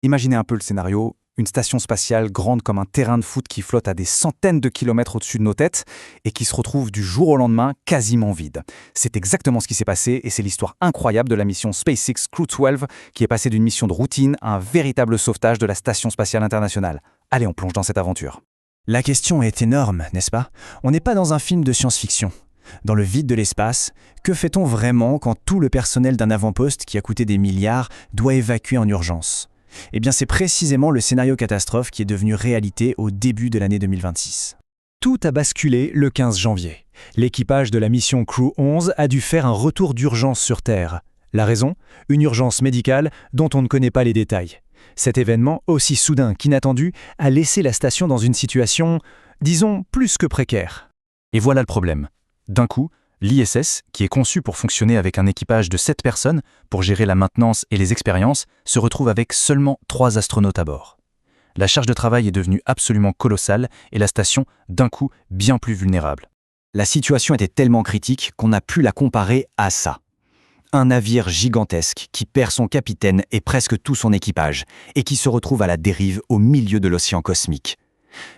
Imaginez un peu le scénario, une station spatiale grande comme un terrain de foot qui flotte à des centaines de kilomètres au-dessus de nos têtes et qui se retrouve du jour au lendemain quasiment vide. C'est exactement ce qui s'est passé et c'est l'histoire incroyable de la mission SpaceX Crew 12 qui est passée d'une mission de routine à un véritable sauvetage de la Station spatiale internationale. Allez, on plonge dans cette aventure. La question est énorme, n'est-ce pas? On n'est pas dans un film de science-fiction. Dans le vide de l'espace, que fait-on vraiment quand tout le personnel d'un avant-poste qui a coûté des milliards doit évacuer en urgence? Eh bien, c'est précisément le scénario catastrophe qui est devenu réalité au début de l'année 2026. Tout a basculé le 15 janvier. L'équipage de la mission Crew 11 a dû faire un retour d'urgence sur Terre. La raison? Une urgence médicale dont on ne connaît pas les détails. Cet événement, aussi soudain qu'inattendu, a laissé la station dans une situation, disons, plus que précaire. Et voilà le problème. D'un coup, l'ISS, qui est conçu pour fonctionner avec un équipage de 7 personnes, pour gérer la maintenance et les expériences, se retrouve avec seulement 3 astronautes à bord. La charge de travail est devenue absolument colossale et la station, d'un coup, bien plus vulnérable. La situation était tellement critique qu'on a pu la comparer à ça. Un navire gigantesque qui perd son capitaine et presque tout son équipage, et qui se retrouve à la dérive au milieu de l'océan cosmique.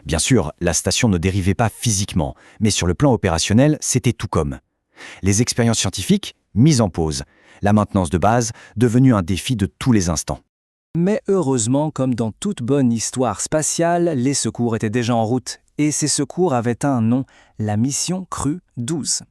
Bien sûr, la station ne dérivait pas physiquement, mais sur le plan opérationnel, c'était tout comme. Les expériences scientifiques, mises en pause. La maintenance de base, devenue un défi de tous les instants. Mais heureusement, comme dans toute bonne histoire spatiale, les secours étaient déjà en route. Et ces secours avaient un nom, la mission Crew 12.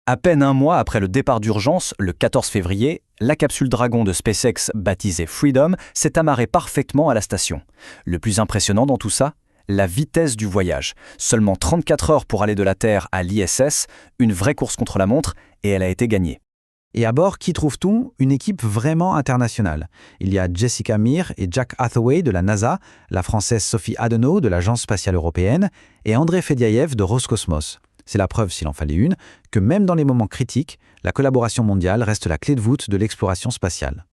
À peine un mois après le départ d'urgence, le 14 février, la capsule Dragon de SpaceX, baptisée Freedom, s'est amarrée parfaitement à la station. Le plus impressionnant dans tout ça, la vitesse du voyage. Seulement 34 heures pour aller de la Terre à l'ISS, une vraie course contre la montre, et elle a été gagnée. Et à bord, qui trouve-t-on? Une équipe vraiment internationale. Il y a Jessica Meir et Jack Hathaway de la NASA, la Française Sophie Adenau de l'Agence spatiale européenne et André Fediaev de Roscosmos. C'est la preuve, s'il en fallait une, que même dans les moments critiques, la collaboration mondiale reste la clé de voûte de l'exploration spatiale.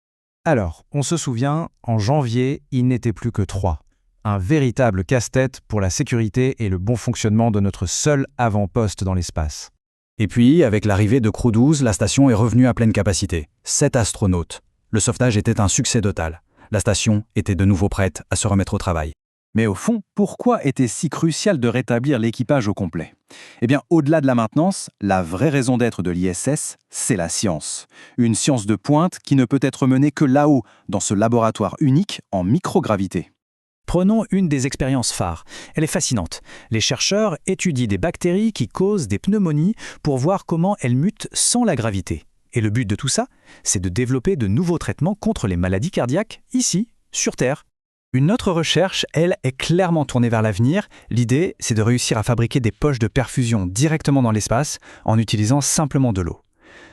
Alors, on se souvient, en janvier, il n'était plus que 3. Un véritable casse-tête pour la sécurité et le bon fonctionnement de notre seul avant-poste dans l'espace. Et puis, avec l'arrivée de Crew 12, la station est revenue à pleine capacité. 7 astronautes. Le sauvetage était un succès total. La station était de nouveau prête à se remettre au travail. Mais au fond, pourquoi était si crucial de rétablir l'équipage au complet? Eh bien, au-delà de la maintenance, la vraie raison d'être de l'ISS, c'est la science. Une science de pointe qui ne peut être menée que là-haut, dans ce laboratoire unique en microgravité. Prenons une des expériences phares. Elle est fascinante. Les chercheurs étudient des bactéries qui causent des pneumonies pour voir comment elles mutent sans la gravité. Et le but de tout ça, c'est de développer de nouveaux traitements contre les maladies cardiaques, ici, sur Terre. Une autre recherche, elle, est clairement tournée vers l'avenir. L'idée, c'est de réussir à fabriquer des poches de perfusion directement dans l'espace en utilisant simplement de l'eau.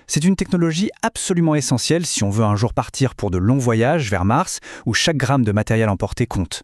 C'est une technologie absolument essentielle si on veut un jour partir pour de longs voyages vers Mars où chaque gramme de matériel emporté compte.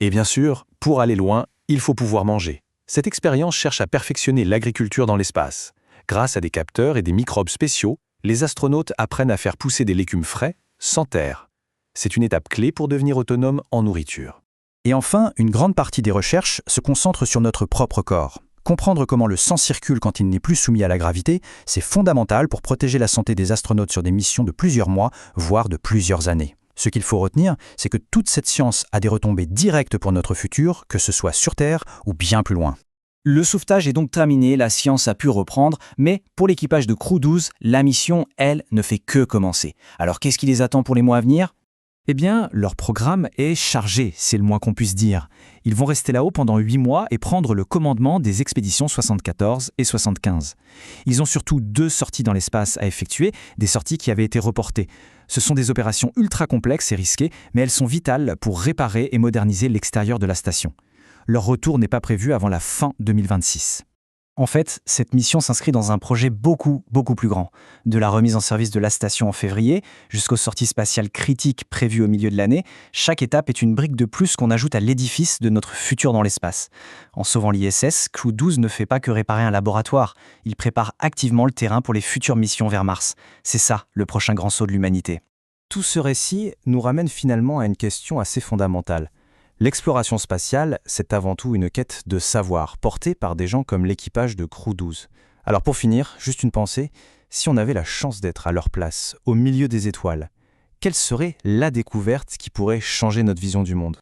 Et bien sûr, pour aller loin, il faut pouvoir manger. Cette expérience cherche à perfectionner l'agriculture dans l'espace. Grâce à des capteurs et des microbes spéciaux, les astronautes apprennent à faire pousser des légumes frais, sans terre. C'est une étape clé pour devenir autonome en nourriture. Et enfin, une grande partie des recherches se concentre sur notre propre corps. Comprendre comment le sang circule quand il n'est plus soumis à la gravité, c'est fondamental pour protéger la santé des astronautes sur des missions de plusieurs mois, voire de plusieurs années. Ce qu'il faut retenir, c'est que toute cette science a des retombées directes pour notre futur, que ce soit sur Terre ou bien plus loin. Le sauvetage est donc terminé, la science a pu reprendre, mais pour l'équipage de Crew 12, la mission, elle, ne fait que commencer. Alors qu'est-ce qui les attend pour les mois à venir? Eh bien, leur programme est chargé, c'est le moins qu'on puisse dire. Ils vont rester là-haut pendant 8 mois et prendre le commandement des expéditions 74 et 75. Ils ont surtout 2 sorties dans l'espace à effectuer, des sorties qui avaient été reportées. Ce sont des opérations ultra complexes et risquées, mais elles sont vitales pour réparer et moderniser l'extérieur de la station. Leur retour n'est pas prévu avant la fin 2026. En fait, cette mission s'inscrit dans un projet beaucoup plus grand. De la remise en service de la station en février jusqu'aux sorties spatiales critiques prévues au milieu de l'année, chaque étape est une brique de plus qu'on ajoute à l'édifice de notre futur dans l'espace. En sauvant l'ISS, Crew 12 ne fait pas que réparer un laboratoire, il prépare activement le terrain pour les futures missions vers Mars. C'est ça, le prochain grand saut de l'humanité. Tout ce récit nous ramène finalement à une question assez fondamentale. L'exploration spatiale, c'est avant tout une quête de savoir, portée par des gens comme l'équipage de Crew 12. Alors pour finir, juste une pensée, si on avait la chance d'être à leur place, au milieu des étoiles, quelle serait la découverte qui pourrait changer notre vision du monde?